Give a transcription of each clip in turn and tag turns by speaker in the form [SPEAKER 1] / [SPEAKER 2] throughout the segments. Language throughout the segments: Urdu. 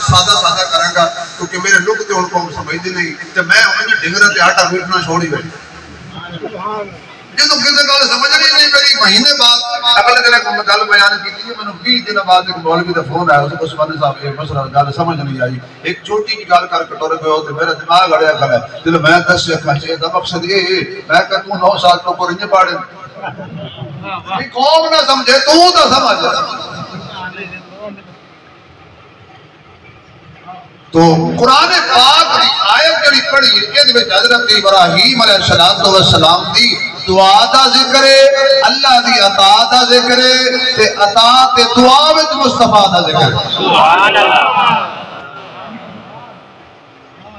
[SPEAKER 1] سادہ سادہ کریں گا کیونکہ میرے لوگ تے ان کو سمجھدے نہیں تے میں انہیں ڈنگرہ تے آٹا پیٹنا چھوڑی بیٹھ جدو کسی گل سمجھنی نہیں پئی مہینے بعد اگلے دن ایک گل بیان کی تھی میں نے 20 دن بعد ایک مولوی دا فون آیا اس کو عثمان صاحب یہ مسئلہ گل سمجھ نہیں آئی ایک چھوٹی کی گل کر کے ٹر گئے تے میرا دماغ اڑیا کھڑا ہے جب میں دس کھچے دا مقصد یہ میں کہ تو 9 سال تو کو نہیں پاڑے یہ قوم نہ سمجھے تو دا سمجھ تو قرآن پاک دی آیت جڑی پڑھی ہے وچ حضرت ابراہیم علیہ السلام دی دعا دا ذکر ہے اللہ دی عطا دا ذکر ہے تے عطا تے دعا وچ مصطفیٰ دا ذکر ہے سبحان اللہ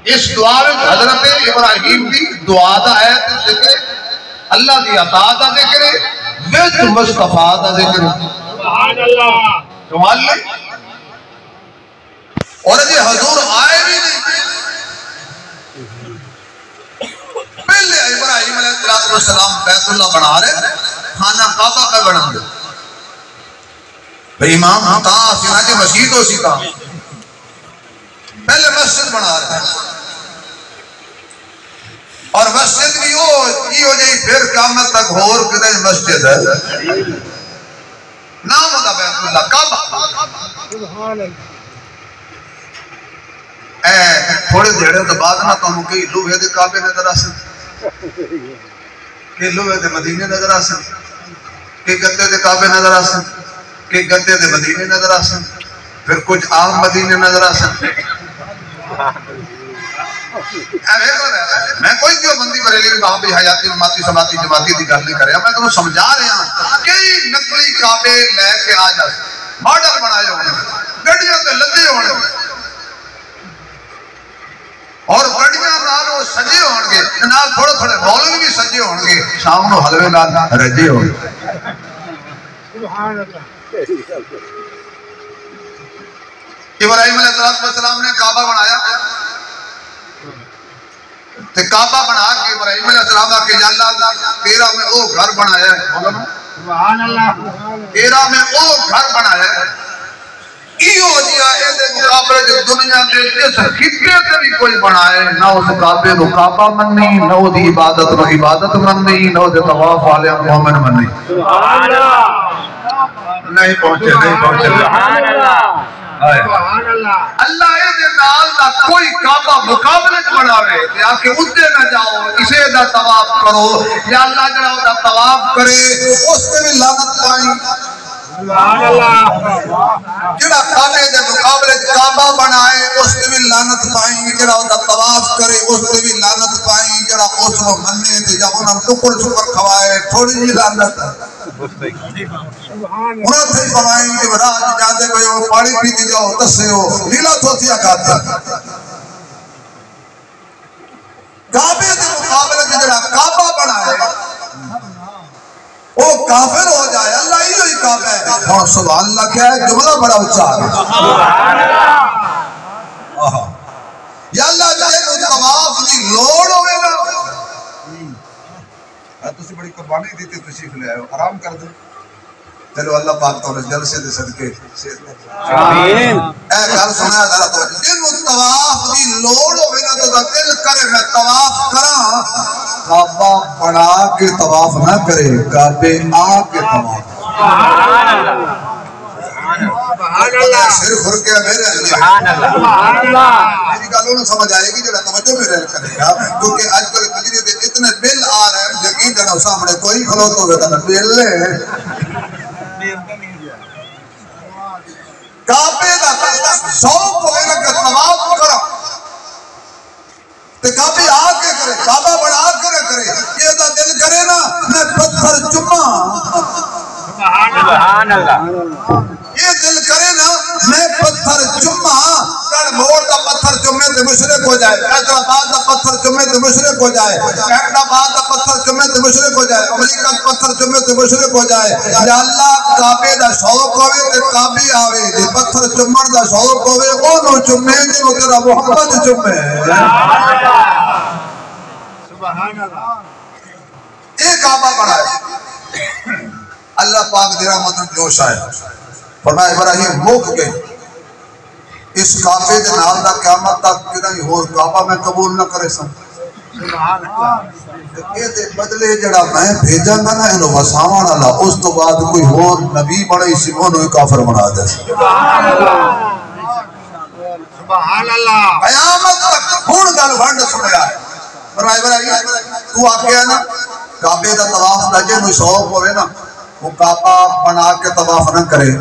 [SPEAKER 1] اس دعا وچ حضرت ابراہیم دی دعا دا آیت ذکر ہے اللہ دی عطا دا ذکر ہے وچ مصطفیٰ دا ذکر ہے سبحان اللہ کمال نہیں اور یہ حضور آئے بھی نہیں پہلے ابراہیم علیہ السلام بیت اللہ بنا رہے خانہ کعبہ کا بنا دے بھئی امام کہاں سینا جی مسجد ہو سی کہاں پہلے مسجد بنا رہے اور مسجد بھی ہو جائی پھر قیامت تک ہور کدھے مسجد ہے نام ہوتا بیت اللہ کعبہ سبحان اللہ تھوڑے دیڑے تو بعد نہ تو کئی لوہے دے کعبے نظر آسن کئی لوہے دے مدینے نظر آسن کئی گدے دے کعبے نظر آسن کئی گدے دے مدینے نظر آسن پھر کچھ عام مدینے نظر آسن میں کوئی کیوں بندی بریلی میں کہاں بھی حیاتی سماتی جماعتی دی گل نہیں کرے میں تمہیں سمجھا رہے ہیں کئی نقلی کعبے لے کے آ جا ماڈل بنائے ہونے گڑیاں تے لدے ہونے اور گڑیاں نال سجے ہون گے نال تھوڑے تھوڑے مولوی بھی سجے ہون گے شام نو حلوے نال رجے ہون گے سبحان اللہ ابراہیم علیہ السلام نے کعبہ بنایا تے کعبہ بنا کے ابراہیم علیہ السلام کا کہ یا اللہ تیرا میں او گھر بنایا ہے سبحان اللہ تیرا میں او گھر بنایا ہے ایو جیا اے دے مقابلے جو دنیا دے جس خطے تے بھی کوئی بنائے نہ اس کعبے نو کعبہ مننی نہ او دی عبادت نو عبادت مننی نہ او دے طواف والے مومن مننی سبحان اللہ نہیں پہنچے سبحان اللہ سبحان اللہ اللہ اے دے نال دا کوئی کعبہ مقابلے وچ بناوے تے آ کے اُتے نہ جاؤ اسے دا طواف کرو یا اللہ جڑا او دا طواف کرے اس تے بھی لعنت پائیں سبحان اللہ جڑا کعبے دے مقابلے کعبہ بنائے اس تے بھی لعنت پائیں جڑا او دا طواف کرے اس تے بھی لعنت پائیں جڑا اس کو مننے تے جا انہاں ٹکر ٹکر کھوائے تھوڑی جی لعنت سبحان اللہ انہاں تے فرمائیں کہ راج جاندے کوئی پانی پیتے جاؤ تسیو لیلا تھوتیا کھاتا کعبے دے مقابلے جڑا کعبہ بنائے وہ کافر ہو جائے اللہ ہی ہوئی کعبہ ہے اور سبحان اللہ کیا ہے جملہ بڑا اچھا ہے سبحان اللہ یا اللہ جائے وہ طواف دی لوڑ ہوئے گا تسی بڑی قربانی دیتے تشریف لے آئے ہو آرام کر دیں چلو اللہ پاک تو جلسے دے صدقے آمین اے گھر سنا ہے ذرا توجہ جن وہ طواف دی لوڑ ہوئے گا تو دل کرے میں طواف کرا کعبہ بنا کے طواف نہ کرے کعبے آ کے طواف سبحان اللہ سبحان اللہ سر کھر کے میرے اللہ سبحان اللہ میری گل انہوں سمجھ آئے گی جڑا توجہ میرے کرے گا کیونکہ آج کل بجلی دے اتنے بل آ رہے ہیں یقین جانا سامنے کوئی کھلوت ہوگا تھا بل لے کعبے دا شوق ہوئے نا کہ طواف کرا تے کعبے آ کے کرے کعبہ بڑھا کرے یہ دا دل کرے نا میں پتھر چمہ سبحان اللہ یہ دل کرے نا میں پتھر چمہ کڑ موڑ دا پتھر چمے تے مشرک ہو جائے حیدرآباد دا پتھر چمے تے مشرک ہو جائے احمدآباد دا پتھر چمے تے مشرک ہو جائے امریکہ دا پتھر چمے تے مشرک ہو جائے یا اللہ کعبے دا شوق ہوئے تے کعبے آوے جے پتھر چمن دا شوق ہوئے اونوں چمے جنوں تیرا محمد چمے سبحان اللہ ایک کعبہ بنائے اللہ پاک دی رحمت جوش آئے فرمایا ابراہیم موک گئے اس کعبے دے نال دا قیامت تک کدی ہور کعبہ میں قبول نہ کرے سن یہ دے بدلے جڑا میں بھیجاں گا نا انہوں وساوان والا اس تو بعد کوئی ہور نبی بڑے اسی انہوں کافر بنا دے سبحان اللہ قیامت تک ہن گل ونڈ سنیا برائے تو آکھیا نا کعبے دا طواف دا جے نو شوق ہوے نا وہ کعبہ بنا کے طواف نہ کرے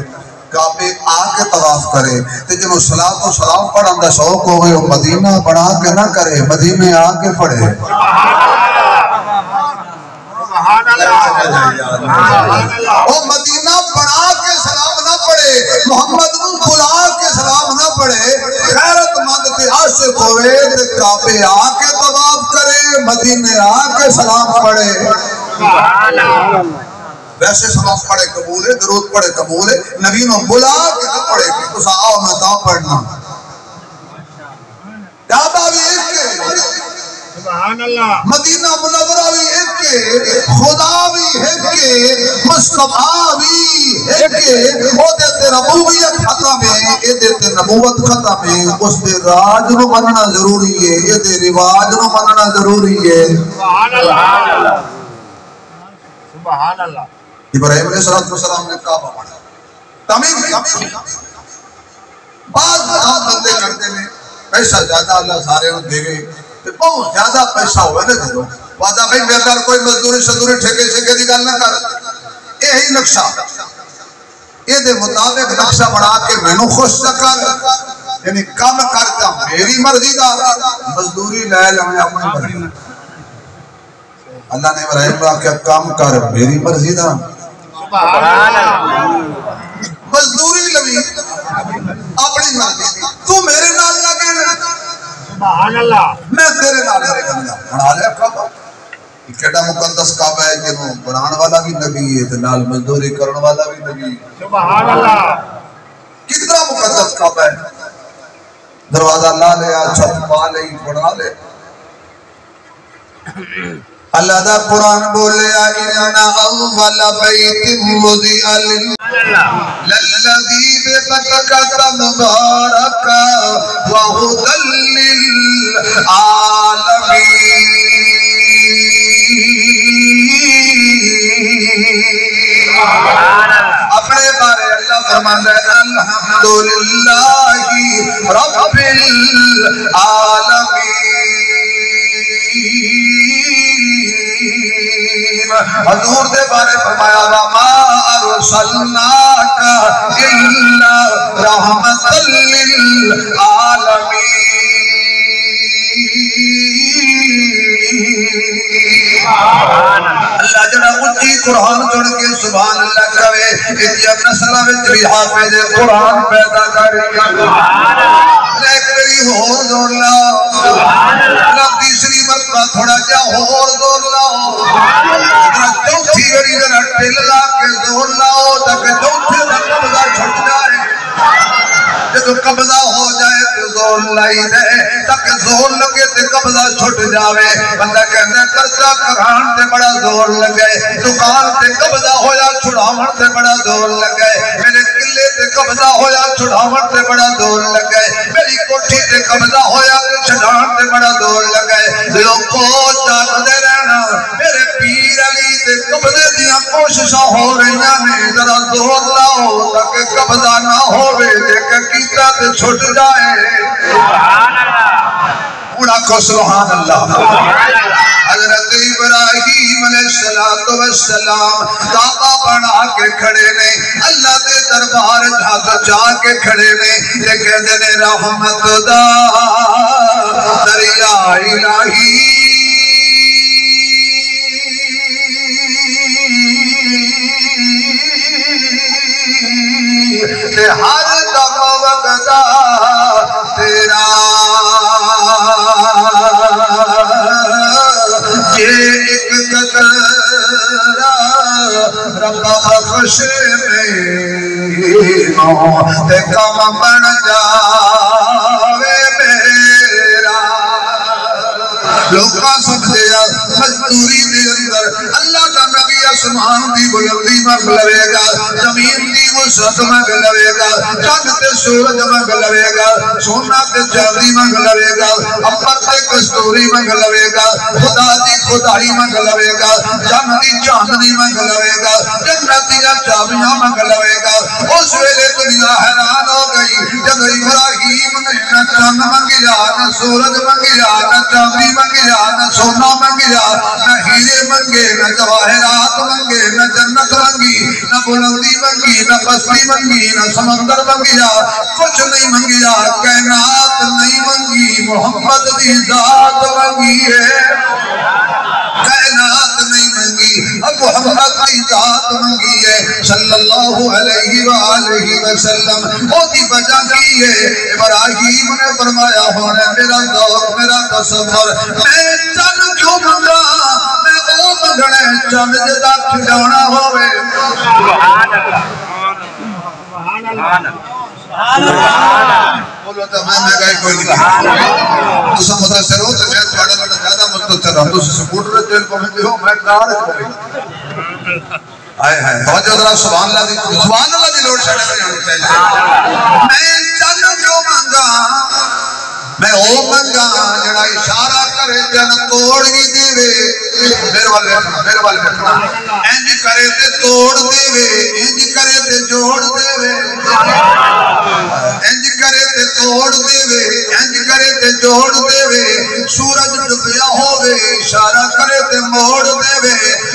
[SPEAKER 1] کعبے آ کے طواف کرے تے جنوں صلاۃ و سلام پڑھن دا شوق ہوے وہ مدینہ بنا کے نہ کرے مدینے آ کے پڑھے سبحان اللہ وہ مدینہ بنا کے سلام نہ پڑھے محمد نو بلا کے سلام نہ پڑھے غیرت مند تے عاشق ہوے تے کعبے آ کے طواف کرے مدینے آ کے سلام پڑھے سبحان اللہ ویسے سلام پڑھے قبول ہے درود پڑھے قبول ہے نبی نو بلا کے نہ پڑھے کہ تسا آؤ میں تا پڑھنا کعبہ بھی ایک کے سبحان اللہ مدینہ منورہ بھی ایک کے خدا بھی ایک کے مصطفیٰ بھی ایک کے وہ دیتے ربوبیت ختم ہے یہ دیتے نبوت ختم ہے اس دے راج نو مننا ضروری ہے یہ دے رواج نو مننا ضروری ہے سبحان اللہ سبحان اللہ ابراہیم علیہ السلام نے کعبہ بنایا تعمیر بعض بندے کرتے ہیں پیسہ زیادہ اللہ سارے نو دے گئے تے بہت زیادہ پیسہ ہوئے نا جدو وعدہ بھائی میرے گھر کوئی مزدوری شدوری ٹھیکے شکے دی گل نہ کر یہی نقشہ یہ دے مطابق نقشہ بنا کے میں نو خوش نہ کر یعنی کم کرتا میری مرضی دا مزدوری لے لیں اپنی مرضی اللہ نے ابراہیم کہا کہ کام کر میری مرضی دا مزدوری لگی اپنی مرضی تو میرے نال لگے سبحان اللہ میں تیرے نال لگے بنا لیا کعبہ کیڑا مقدس کعبہ ہے جنوں بنان والا بھی نبی ہے تے نال مزدوری کرن والا بھی نبی سبحان اللہ کتنا مقدس کعبہ ہے دروازہ لا لیا چھت پا لئی بنا لے اللہ دا قرآن بولے اِنَّ أَوَّلَ بَيْتٍ وُضِعَ لِلَّذِي بِبَكَّةَ مُبَارَكًا وَهُدًى لِّلْعَالَمِينَ اپنے بارے اللہ فرماتا ہے الحمدللہ رب العالمین حضور دے بارے فرمایا وَمَا أَرْسَلْنَاكَ إِلَّا رَحْمَةً لِّلْعَالَمِينَ اللہ جڑا اچھی قرآن چڑھ کے سبحان اللہ کہے اتیا نسلہ میں بھی حافظ قرآن پیدا کرے ایک بری ہور زور لاؤ تیسری مرتبہ تھوڑا جا ہور زور لاؤ چوتھی بری ذرا ٹل لا کے زور لاؤ تاکہ چوتھے کا قبضہ چھٹ جائے جب قبضہ ہو جائے تو زور لائی دے تاکہ زور لگے تو قبضہ چھٹ جاوے بندہ کہنے قرضہ کران تے بڑا زور لگے دکان تے قبضہ ہویا چھڑاون تے بڑا زور لگے میرے قلعے تے قبضہ ہویا چھڑاون تے بڑا زور لگے میری کوٹھی تے قبضہ ہویا چھڑان تے بڑا زور لگے لوگوں جان دے رہنا میرے پیر علی تے قبضے دیاں کوششاں ہو رہی ہیں ذرا زور لاؤ تاکہ قبضہ نہ ہوئے دیکھ کیتا تے چھٹ جائے سبحان اللہ اڑا کو سبحان اللہ حضرت ابراہیم علیہ السلام کعبہ بنا کے کھڑے نے اللہ دے دربار ہاتھ جا کے کھڑے نے لیکن دے رحمت دا دریا الہی تے ہر دم وقتا تیرا جے ایک قطرہ رب بخش میرا تے کم بن جاوے میرا لوکاں سمجھے مزدوری دے اندر اللہ کا نبی آسمان دی بلندی منگ لوے گا، زمین دی وسعت منگ لوے گا، چاند تے سورج منگ لوے گا، سونا تے چاندی منگ لوے گا، امبر تے کستوری منگ لوے گا، خدا دی خدائی منگ لوے گا، جان دی چاندنی منگ لوے گا، جنت دی چابیاں منگ لوے گا۔ اس ویلے دنیا حیران ہو گئی جب ابراہیم نے نہ چاند منگیا، نہ سورج منگیا، نہ چاندی منگیا، نہ سونا منگیا، نہ ہیرے منگے، نہ جواہرات منگے، نہ جنت منگی، نہ بلندی منگی، نہ پستی منگی، نہ سمندر منگیا، کچھ نہیں منگیا، کائنات نہیں منگی، محمد دی ذات منگی ہے، کائنات نہیں منگی، اب محمد کی ذات منگی ہے صلی اللہ علیہ وآلہ وسلم۔ وہ دی وجہ کی ہے، ابراہیم نے فرمایا ہونا میرا ذوق میرا تصور، میں چند کیوں منگا، میں او منگنے چند جدا کھلانا ہوئے۔ سبحان اللہ، بولو تو میں گئے کوئی نہیں، تو سب متاثر ہو تو میں تھوڑا بڑا زیادہ مستطر ہوں، تو سکوٹر تیل کو میں دیو میں کار آئے ہیں توجہ ذرا سبحان اللہ دی لوڑ شڑے میں جانی چاہیے۔ میں چند جو مانگا، میں او منگا جڑا اشارہ کرے جن توڑ بھی دے وے، میرے والے بیٹھنا، انج کرے تے توڑ دے وے، انج کرے تے جوڑ دے وے، انج کرے تے توڑ دے وے، انج کرے تے جوڑ دے وے، سورج ڈبیا ہووے اشارہ کرے تے موڑ دے وے۔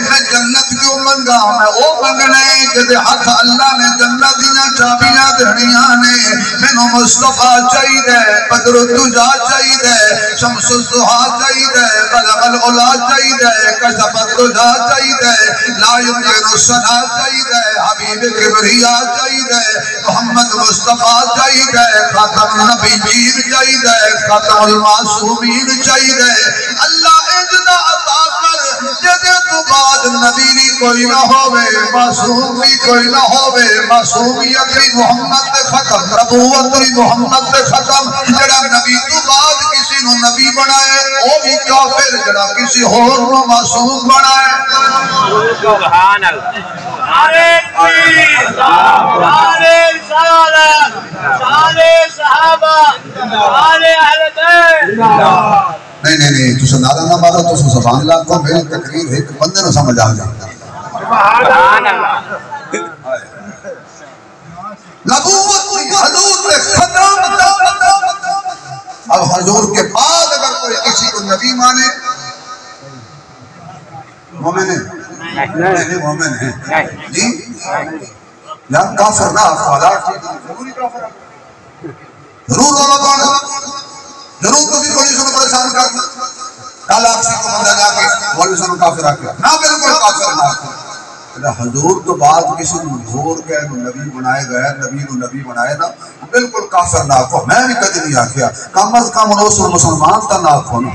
[SPEAKER 1] میں جنت کیوں منگا، میں او منگنے جدے ہاتھ اللہ نے جنت دیاں چابیاں دہنیاں نے، مینوں مصطفیٰ چاہیے، بدر الدجا چاہیے، شمس الضحیٰ چاہیے، بلغ العلا چاہیے، کشف الدجا چاہیے، لا یمکن الصنع چاہیے، حبیب کبریا چاہیے، محمد مصطفیٰ چاہیے، خاتم النبیین چاہیے، خاتم المعصومین چاہیے۔ اللہ اجدا عطا کر جدے تو بعد نبی بھی کوئی نہ ہوئے، معصوم بھی کوئی نہ ہوئے، معصومیت بھی محمد تے ختم، نبوت بھی محمد تے ختم۔ جڑا نبی تو بعد کسی نو نبی بنائے وہ بھی کافر، جڑا کسی اور نو معصوم بنائے۔ سبحان اللہ، نعرہ تکبیر، نعرہ رسالت، نعرہ صحابہ، نعرہ اہل بیت۔ نہیں تو نعرہ نہ مارو، تو سبحان اللہ کو میری تقریر ایک بندے نو سمجھ آ جائے۔ سبحان اللہ، نبوت کی حدود ختم۔ اب حضور کے بعد اگر کوئی کسی کو نبی مانے، مومن ہے؟ نہیں مومن ہے جی، یا کافر نہ افعالات ضروری کافر ضرور ہونا کون ضرور تو بھی کوئی سنو پریشان کر کل آپ سے کو بندہ جا کے مولوی سنو کافر آکے نہ بالکل کافر نہ آکے۔ حضور تو بعد کسی نے مجھور کہ نبی بنائے گئے، نبی نو نبی بنائے نا، بالکل کافر نہ آکو۔ میں بھی کدی نہیں آکیا، کم از کم انہوں مسلمان تا نہ آکو نا۔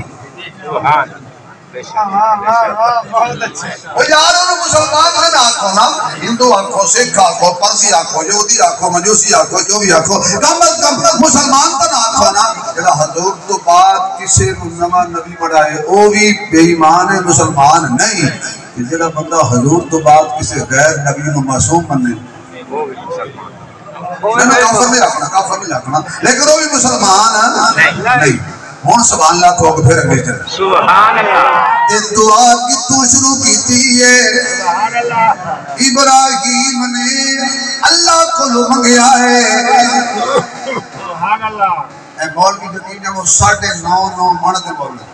[SPEAKER 1] وہ یار انہوں مسلمان سے نہ آکو نا، ہندو آکو، سکھ آکو، پرسی آکو، یہودی آکو، مجوسی آکو، جو بھی آکو، کم از کم مسلمان تا نہ آکو نا۔ کہ حضور تو بعد کسی نو نبی بنائے وہ بھی بے ایمان ہے، مسلمان نہیں۔ جڑا بندہ حضور تو بعد کسی غیر نبی نو معصوم مننے کافر نہیں رکھنا، کافر نہیں رکھنا، لیکن وہ بھی مسلمان نہیں۔ ہون سبحان اللہ تو آگے پھر اگلے چلے۔ سبحان اللہ، یہ دعا کی تو شروع کی تھی ابراہیم نے اللہ کو لو منگیا ہے۔ سبحان اللہ، اے مولوی جدید ہے وہ 9.5 من دے مولوی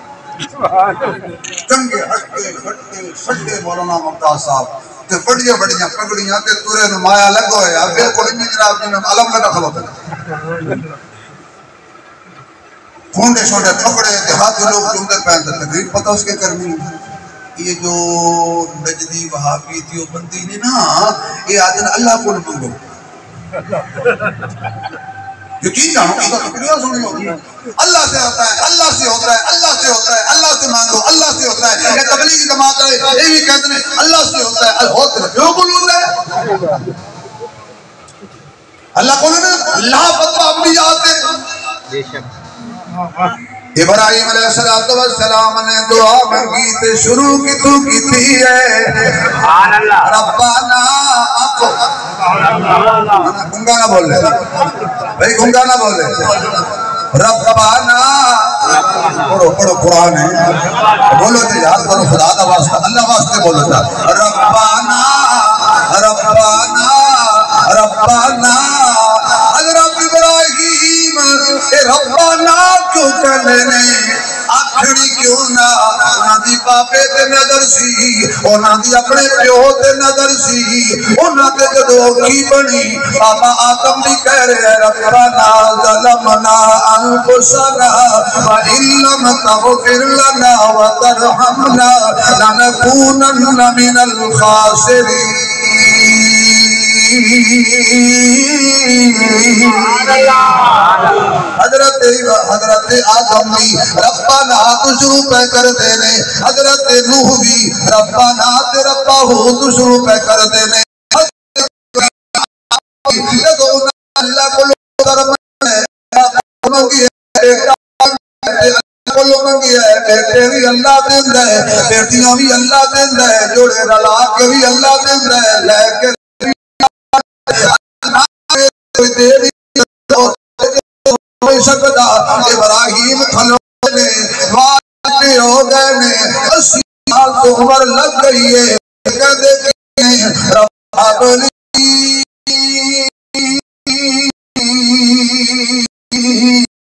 [SPEAKER 1] چنگے ہٹے ہٹے سٹے مولانا ممتاز صاحب تے بڑیاں بڑیاں پگڑیاں تے تورے نمایاں لگو ہے اب بالکل نہیں جناب جی میں علم لگا کھلوتے کھونڈے شونڈے پکڑے دیہاتی لوگ جمدے پہنتے تقریب پتہ اس کے کرنی۔ یہ جو نجدی وہابی تھی بندی نہیں نا، یہ آدن اللہ کو منگو یقین جانو اس کا فکریہ سنی ہوگی، اللہ سے ہوتا ہے، اللہ سے ہوتا ہے، اللہ سے ہوتا ہے، اللہ سے مانگو، اللہ سے ہوتا ہے۔ یہ تبلیغ جماعت ہے یہ بھی کہتے ہیں اللہ سے ہوتا ہے، ہوتا ہے کیوں بولوں ہے اللہ کو نے اللہ فتوہ انبیاء سے ابراہیم علیہ السلام نے دعا مانگی تے شروع کی تو کیتی ہے ربنا گنگا نہ بول لے بھائی گنگا نہ بول لے ربنا پڑھو قرآن ہے بولو تے یار کرو خدا دا واسطہ اللہ واسطے بولو تا ربنا ربنا ربنا حضرت ابراہیم ربنا کیوں کرنے آکھڑی کیوں نہ انہاں دی باپے تے نظر سی انہاں دی اپنے پیو تے نظر سی انہاں تے جدوں کی بنی بابا آدم بھی کہہ رہے ربنا ظلمنا انفسنا وان لم تغفر لنا وترحمنا لنكونن من الخاسرین حضرت آدم بھی ربنا تو شروع پہ کر دینے حضرت نوح بھی ربنا تے ربا ہو تو شروع پہ کر دینے اللہ کو کرم منگی ہے بیٹے بھی اللہ دیندہ ہے بیٹیاں بھی اللہ دیندہ ہے جوڑے رلا کے بھی اللہ دیندہ ہے لے کے ابراہیم کھلونے واقعی ہو گئے میں 80 سال تو عمر لگ گئی ہے کہتے ہیں رب لی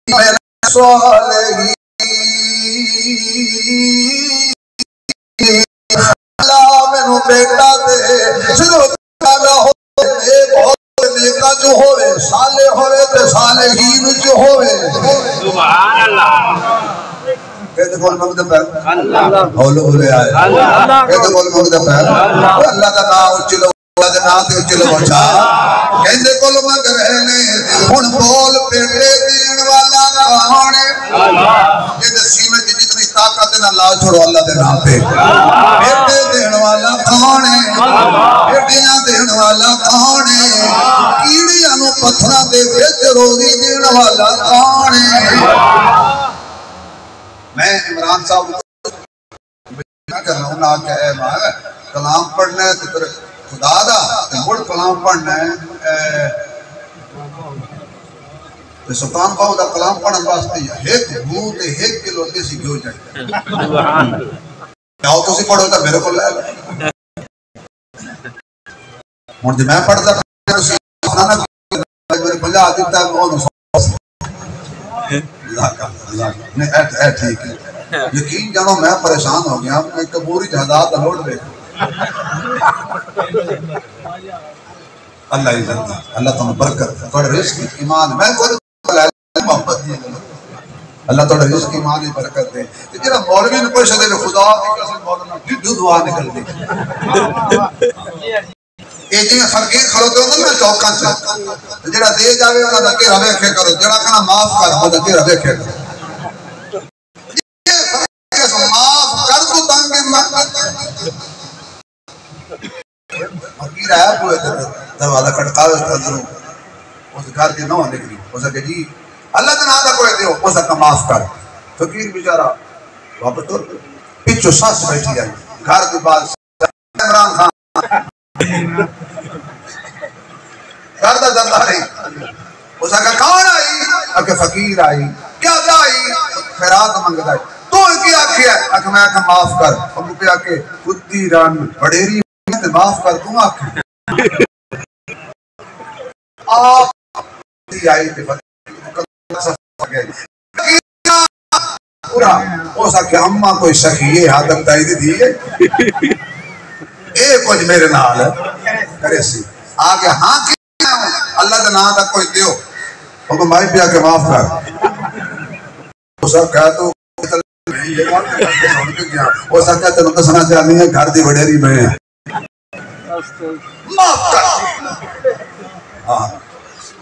[SPEAKER 1] میرے صالحین اللہ میں بیٹا دے شروع کرنا ہو نیکا جو ہوئے صالح ہوئے تے صالحین جو ہوئے سبحان اللہ کہتے کون مقدم ہے اولے آئے کہتے کون مقدم ہے اللہ کا نام چلو اللہ کا نام چلو بچا کہتے کون مقدم ہے ان بول پیٹے دین والا کون ہے یہ دسی میں جتنی طاقت نہ لا چھوڑو اللہ دے نام پہ پیٹے دین والا کون ہے پیٹیاں دین والا کون ہے کیڑیاں نو پتھراں دے وچ روزی دین والا کون ہے میں عمران صاحب کیا کر رہا ہوں نہ کہ اے ماں کلام پڑھنا ہے تو خدا دا مڑ کلام پڑھنا ہے تو سلطان باؤ دا کلام پڑھن واسطے ایک منہ تے 1 کلو دیسی گھیو چاہیے سبحان اللہ تو سی پڑھو تے میرے کو لے لو ہن جے میں پڑھدا تسی سنانا میرے 50 دیتا ہے وہ نہیں اے ٹھیک ہے یقین جانو میں پریشان ہو گیا میں کبوری جہادات لوٹ دے اللہ عزت اللہ تمہیں برکت تھوڑے رزق ایمان میں کوئی محبت دی اللہ تھوڑے رزق ایمان ہی برکت دے جڑا مولوی نے پوچھ دے خدا کی قسم مولانا ڈڈو دعا نکل دے اے جی فقیر کھڑوتے ہوندے نا چوکاں چ جڑا دے جاوے انہاں دا گھیرا ویکھے کرو جڑا کہنا معاف کر انہاں دا گھیرا ویکھے کرو یہ معاف کر تو تانگے فقیر آیا پوئے دروازہ کھٹکاوے اندروں اس گھر دی نو نکلی اس کہ جی اللہ دے نام دا کوئی دیو اس کا معاف کر فقیر بیچارہ واپس ٹر پیچھے ساس بیٹھی آئی گھر دی بات عمران خان گھر دا زندہ رہی اس کا کون آئی کہ فقیر آئی کیا آئی خیرات منگدا ہے تو کیا کیا کہ میں کہ معاف کر ہم پہ آ کے خودی رن بڑیری تے معاف کر دوں آ آپ آئی تے پورا اس کا کہ اماں کوئی سخی حادم تائی دی ہے اے کچھ میرے نال کرے سی آگے ہاں کیا اللہ کا نام تک کوئی دیو وہ مائی پیا کے معاف کر وہ سب کہا تو وہ سب کہتے ہیں تو سنا چاہنی ہے گھر دی بڑیری میں معاف کر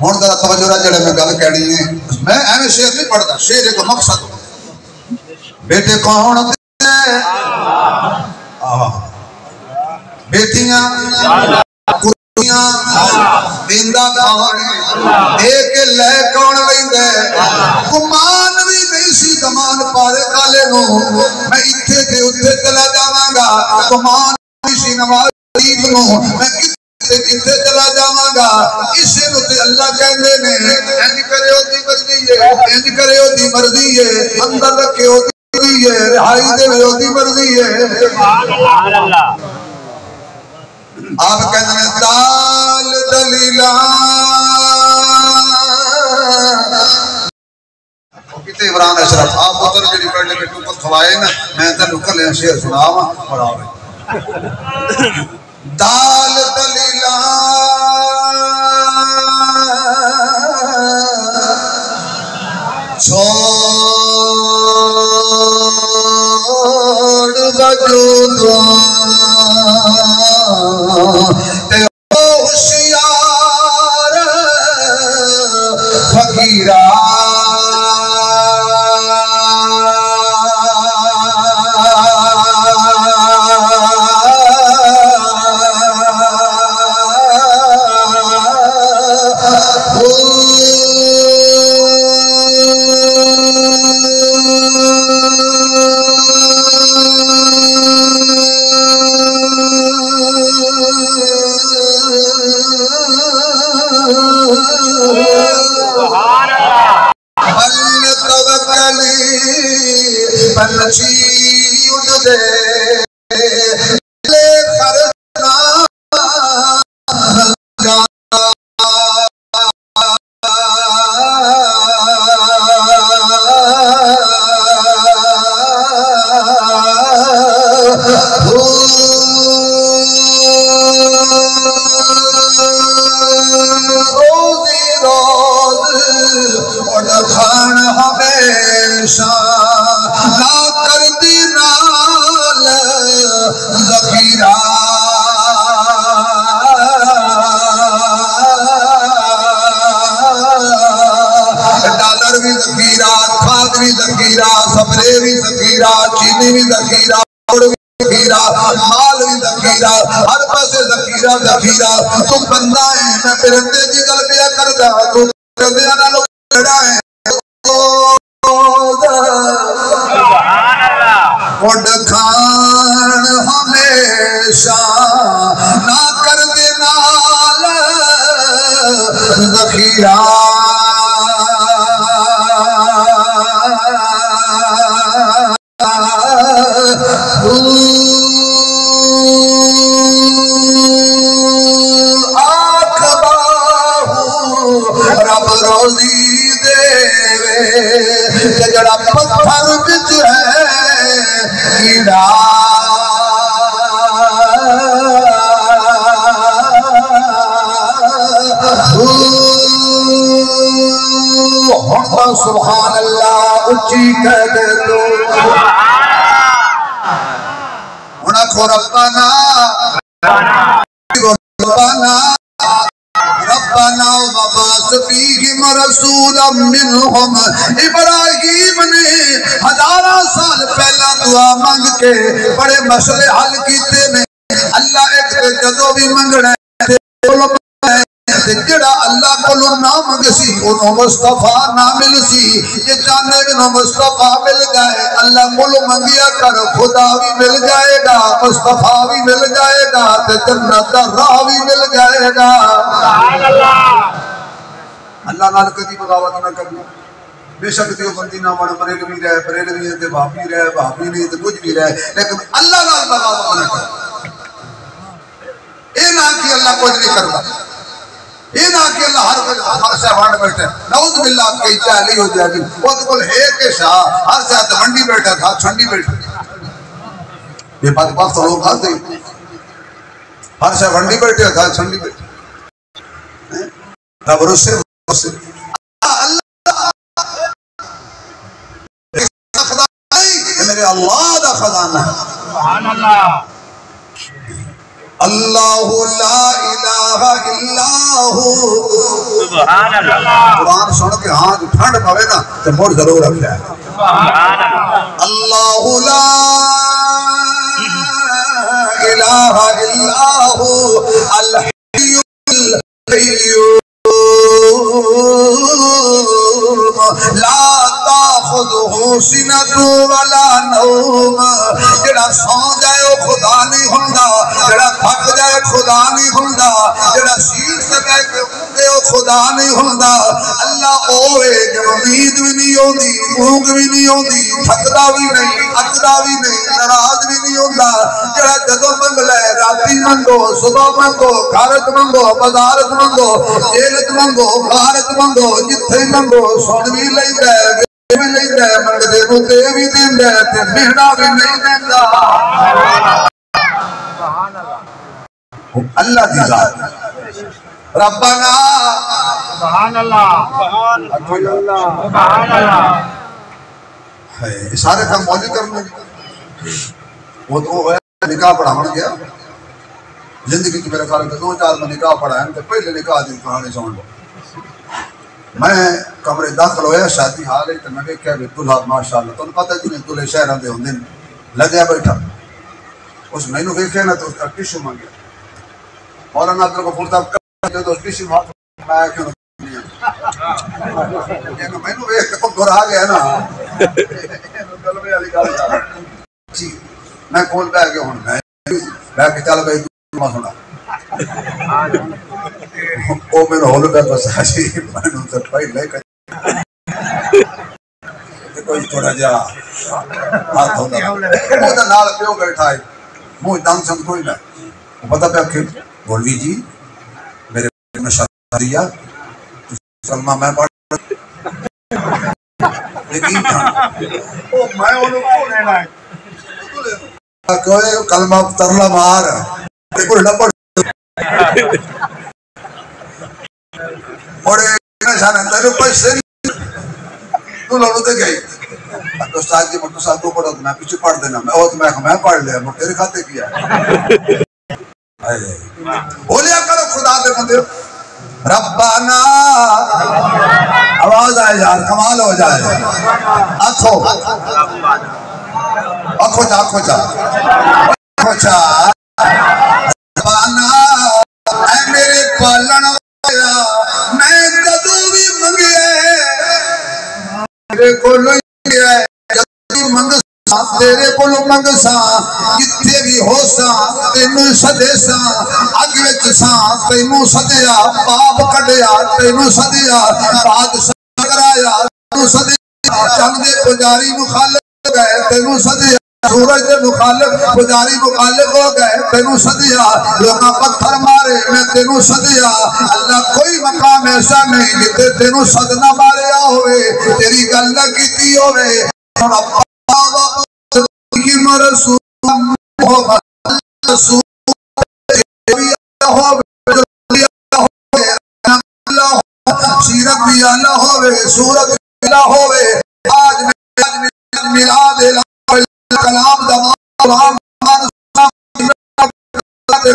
[SPEAKER 1] ہون ذرا توجہ رہا جڑے میں گل کہنی ہے میں ایویں شعر نہیں پڑھتا شعر ایک مقصد بیٹے کون بیٹیاں کڑیاں دیندہ کون ایک لے کون لیندے گمان بھی نہیں سی زمان نو میں اتھے تھے اتھے چلا جاواں گا کمان کسی نواز شریف نو میں اتھے چلا جاواں گا اسے نو تے اللہ کہندے نے انج کرے او دی مرضی ہے انج کرے او دی مرضی ہے اندر رکھے او دی مرضی ہے رہائی دے او دی مرضی ہے سبحان اللہ آپ کہتے ہیں دال دلیلہ کتے عمران اشرف آپ اتر کے نکلنے کے ٹوپر کھوائے نا میں تے نکل لیں شیر سناواں اور آوے دال دلیلہ چھوڑ وجود تے ہوشیار فقیرہ پنچھی اڑ دے لے خرچنا روزی روز اڑ کھان ہمیشہ لا کر دی نال ذخیرہ ڈالر بھی ذخیرہ کھاد بھی ذخیرہ سپرے بھی ذخیرہ چینی بھی ذخیرہ ذخیرہ مال بھی ذخیرہ ہر پاسے ذخیرہ ذخیرہ تو بندہ ہے میں پرندے دی گل پیا کردا تو پرندیاں نال لڑا ہے اڑ کھان ہمیشہ نہ کر دے نال ذخیرہ آنکھ باہو رب روزی دے جڑا پتھر بچ ہے کیڑا سبحان اللہ اچھی کہہ دے تو انہاں کو ربنا ربنا وبعث فیہم رسولا منہم ابراہیم نے 1000 سال پہلا دعا مانگ کے بڑے مسئلے حل کیتے نے اللہ ایک جدو بھی منگنا ہے جڑا اللہ کو نہ منگ سی انہوں مصطفیٰ نہ مل سی یہ چاہنے انہوں مصطفیٰ مل جائے اللہ ملو منگیا کر خدا بھی مل جائے گا مصطفیٰ بھی مل جائے گا جنت کا راہ بھی مل جائے گا اللہ نال کدی بغاوت نہ کرنا بے شک دیو بندی نہ من بریلوی رہے بریلوی تے بھابی رہے بھابی نہیں تے کچھ بھی رہے لیکن اللہ نال بغاوت نہ کر اے نہ کہ اللہ کچھ نہیں کرتا یہ نہ کہ اللہ ہر سے وانڈ بیٹھے نعوذ باللہ آپ کے چالی ہو جائے گی وہ تو کل ہے کہ شاہ ہر سے منڈی بیٹھا تھا چھنڈی بیٹھا یہ بات بات تو لوگ آتے ہر سے منڈی بیٹھے تھا چھنڈی بیٹھا رب رسے میرے اللہ دا خزانہ ہے سبحان اللہ اللہ لا الہ الا ہو سبحان اللہ قرآن سن کے ہاں جو ٹھنڈ پوے نا تو موڑ ضرور رکھ جائے سبحان اللہ لا الہ الا ہو الحی القیوم لا تاخذ تاخذہ سنۃ ولا نوم، جڑا سو جائے وہ خدا نہیں ہوندا، جڑا تھک جائے خدا نہیں ہوندا، جڑا سیٹ تے بیٹھ کے اونگے وہ خدا نہیں ہوندا۔ اللہ اوے جو نیند بھی نہیں ہوندی، اونگ بھی نہیں ہوندی، تھکدا بھی نہیں، اکدا بھی نہیں، ناراض بھی نہیں ہوندا، جڑا جدوں منگ لے راتی منگو، صبح منگو، گھرت منگو، بازارت منگو، جیلت منگو، غارت منگو، جتھے منگو سن بھی لیندا ہے، بھی لیندا ہے، منگدے نوں دے بھی دیندا ہے تے مہنا بھی نہیں دیندا۔ اللہ دی ذات ربنا
[SPEAKER 2] سبحان اللہ سبحان اللہ سبحان اللہ
[SPEAKER 1] ہے سارے کام موجود کرنے وہ تو نکاح پڑھاون گیا زندگی کی میرے خیال میں 2-4 میں نکاح پڑھا ہے تو پہلے نکاح دی کہانی سن لو۔ میں کمرے داخل ہویا شادی حال ہے تو میں کہا کہ دلہا ماشاءاللہ تو پتہ کہ نہیں دلہے شہران دے ہوندے لگیا بیٹھا اس میں نو ویکھے نا تو اس کا ٹیشو مانگیا مولانا عبد الغفور صاحب کہتے تو اس ٹیشو ہاتھ میں کیوں نہیں میں نو ویکھ کے گھر آ گیا نا کلمے والی گل کر جی میں کول بیٹھ کے ہن میں کہ چل بھائی تو سنا او میں ہول پہ بس اسی میں نو تے پہلے کوئی تھوڑا جا ہاتھ ہوتا وہ دا نال پیو بیٹھا ہے منہ دم سن کوئی نہ پتہ پہ کہ مولوی جی میرے مشورہ دیا کلمہ میں پڑھ لیکن او میں انہوں کو لینا ہے کوئی کلمہ ترلا مار کوئی نہ پڑھ اور ایک نشان ہے تیرے پیسے تو لڑو دے گئی استاد جی مٹو صاحب کو پڑھا تو میں پیچھے پڑھ دینا میں پڑھ لیا مجھے تیرے کھاتے کیا بولیا کرو خدا دے بندے ربنا آواز آئے یار کمال ہو جائے آنکھو چا ربنا اے میرے پالن والا میں کدو بھی منگے میرے کو لوئی ہے جدو منگ سا تیرے کو لو منگ سا جتے بھی ہو سا تینوں سدے سا اگوچ سا تینوں سدیا پاپ کڑیا تینوں سدیا بادشاہ کرایا تینوں سدیا چند دے پجاری مخالف گئے تینوں سدیا سورج دے مخالف پجاری مخالف ہو گئے تینوں سدیا لوگاں پتھر مارے میں تینوں سدیا اللہ کوئی مقام ایسا نہیں جتے تینوں صدنہ ماریا ہوئے تیری گل نہ کیتی ہوئے رسول رسول سیرت بھی اللہ ہوئے سورت بھی اللہ ہوئے آج میلاد کلام دماغ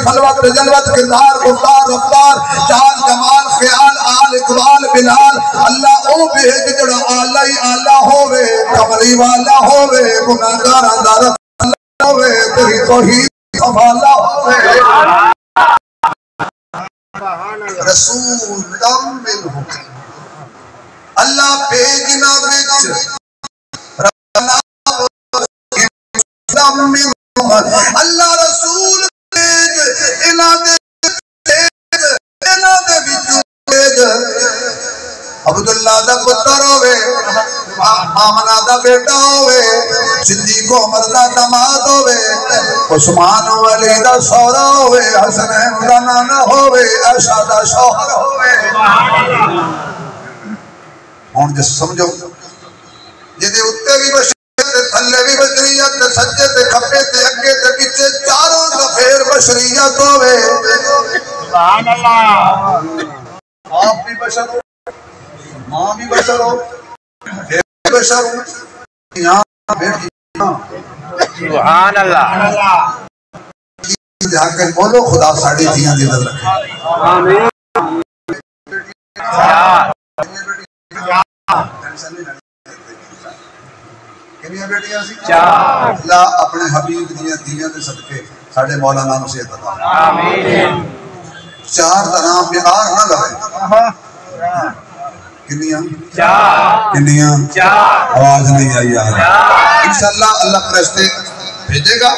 [SPEAKER 1] خلوت جلوت کردار گفتار رفتار چال جمال خیال آل اقبال بلال اللہ او بھیج جڑا آلہ ہی آلہ ہوئے کملی والا ہوئے گناہگار اندارت اللہ ہوئے تیری توحید سنبھالا ہوئے رسول منہ اللہ بھیجنا بچ ربنا اللہ رسول عبداللہ دا پتر ہوئے آمنہ دا بیٹا ہوئے صدیق عمر دا دماد ہوئے عثمان علی دا سورا ہوئے حسنین دا نانا ہوئے عائشہ دا شوہر ہوئے ہون جس سمجھو جدے اتے بھی بشریت تھلے بھی بشریت سجے تے کھپے تے اگے تے پیچھے چاروں دفیر بشریت ہوئے
[SPEAKER 2] سبحان اللہ
[SPEAKER 1] آپ بھی بشر ہو ماں بھی بشر ہو بھی بشر ہو یہاں بیٹھی
[SPEAKER 2] سبحان اللہ
[SPEAKER 1] جہاں کہ بولو خدا ساڑھی دیاں دی نظر رکھے
[SPEAKER 2] آمین
[SPEAKER 1] کنیاں بیٹیاں سی اللہ اپنے حبیب دیاں دے صدقے ساڑھے مولانا نصیحت عطا
[SPEAKER 2] آمین
[SPEAKER 1] 4 طرح بیار نہ لگے کنیاں
[SPEAKER 2] چار
[SPEAKER 1] کنیاں
[SPEAKER 2] چار
[SPEAKER 1] آواز نہیں آئی یار انشاءاللہ اللہ فرشتے بھیجے گا